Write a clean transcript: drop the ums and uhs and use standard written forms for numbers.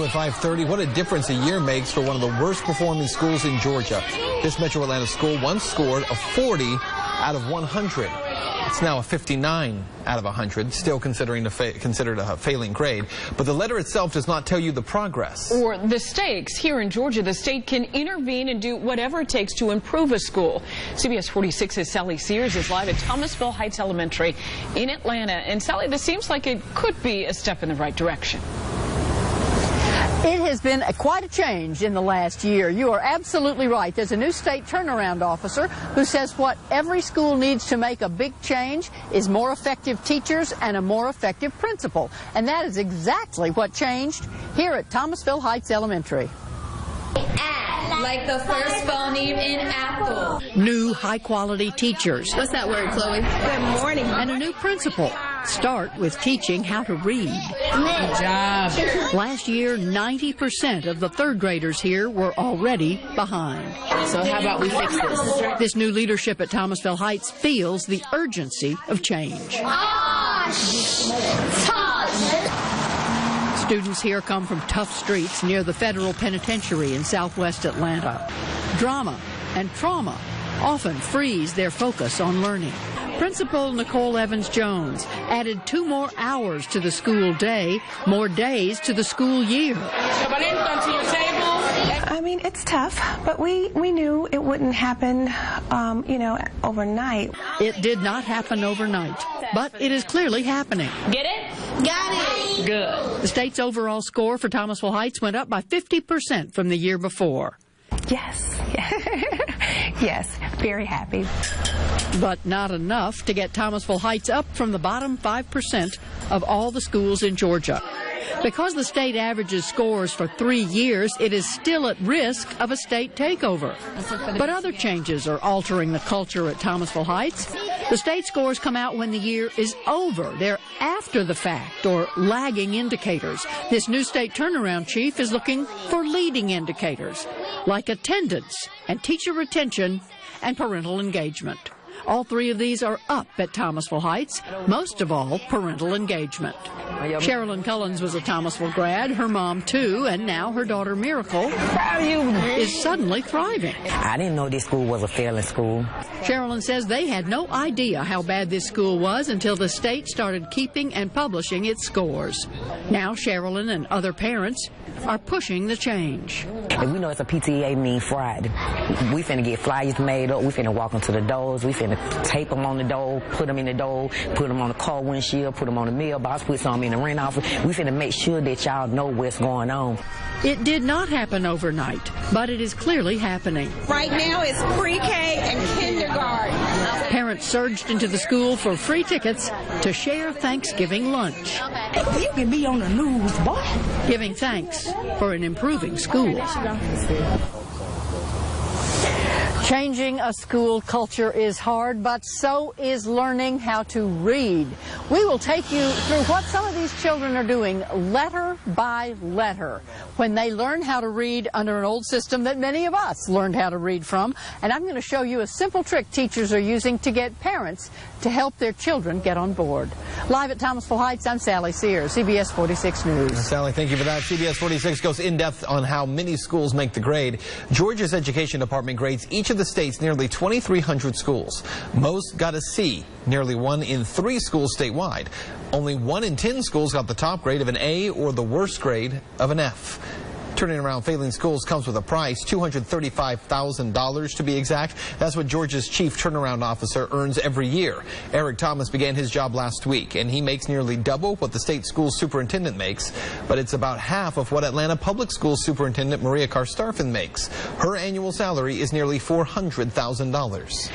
at 5:30. What a difference a year makes for one of the worst performing schools in Georgia. This Metro Atlanta school once scored a 40 out of 100. It's now a 59 out of 100, still considered a failing grade. But the letter itself does not tell you the progress. Or the stakes. Here in Georgia, the state can intervene and do whatever it takes to improve a school. CBS 46's Sally Sears is live at Thomasville Heights Elementary in Atlanta. And Sally, this seems like it could be a step in the right direction. It has been quite a change in the last year. You are absolutely right. There's a new state turnaround officer who says what every school needs to make a big change is more effective teachers and a more effective principal. And that is exactly what changed here at Thomasville Heights Elementary. Like the first phoneme in Apple. New high-quality teachers. What's that word, Chloe? Good morning. And a new principal. Start with teaching how to read. Good job. Last year, 90% of the third graders here were already behind. So how about we fix this? This new leadership at Thomasville Heights feels the urgency of change. Students here come from tough streets near the federal penitentiary in southwest Atlanta. Drama and trauma often freeze their focus on learning. Principal Nicole Evans-Jones added 2 more hours to the school day, more days to the school year. I mean, it's tough, but we knew it wouldn't happen, overnight. It did not happen overnight, but it is clearly happening. Get it? Got it. Good. The state's overall score for Thomasville Heights went up by 50% from the year before. Yes. Yes, very happy. But not enough to get Thomasville Heights up from the bottom 5% of all the schools in Georgia. Because the state averages scores for 3 years, it is still at risk of a state takeover. But other changes are altering the culture at Thomasville Heights. The state scores come out when the year is over. They're after the fact or lagging indicators. This new state turnaround chief is looking for leading indicators like attendance and teacher retention and parental engagement. All 3 of these are up at Thomasville Heights, most of all parental engagement. Sherilyn Cullens was a Thomasville grad, her mom too, and now her daughter Miracle is suddenly thriving. I didn't know this school was a failing school. Sherilyn says they had no idea how bad this school was until the state started keeping and publishing its scores. Now Sherilyn and other parents are pushing the change. And we know it's a PTA mean Friday. We finna get flyers made up. We finna walk into the doors. We finna tape them on the door, put them in the door, put them on the car windshield, put them on the mailbox, put some in the rent office. We finna make sure that y'all know what's going on. It did not happen overnight, but it is clearly happening. Right now it's pre-K and kindergarten. Parents surged into the school for free tickets to share Thanksgiving lunch. You can be on the news, boy. Giving thanks for an improving school. Changing a school culture is hard, but so is learning how to read. We will take you through what some of these children are doing letter by letter when they learn how to read under an old system that many of us learned how to read from. And I'm going to show you a simple trick teachers are using to get parents to help their children get on board. Live at Thomasville Heights, I'm Sally Sears, CBS 46 News. Sally, thank you for that. CBS 46 goes in-depth on how many schools make the grade. Georgia's Education Department grades each of the state's nearly 2,300 schools. Most got a C, nearly 1 in 3 schools statewide. Only 1 in 10 schools got the top grade of an A or the worst grade of an F. Turning around failing schools comes with a price, $235,000 to be exact. That's what Georgia's chief turnaround officer earns every year. Eric Thomas began his job last week, and he makes nearly double what the state school superintendent makes. But it's about half of what Atlanta Public Schools Superintendent Maria Carstarfin makes. Her annual salary is nearly $400,000.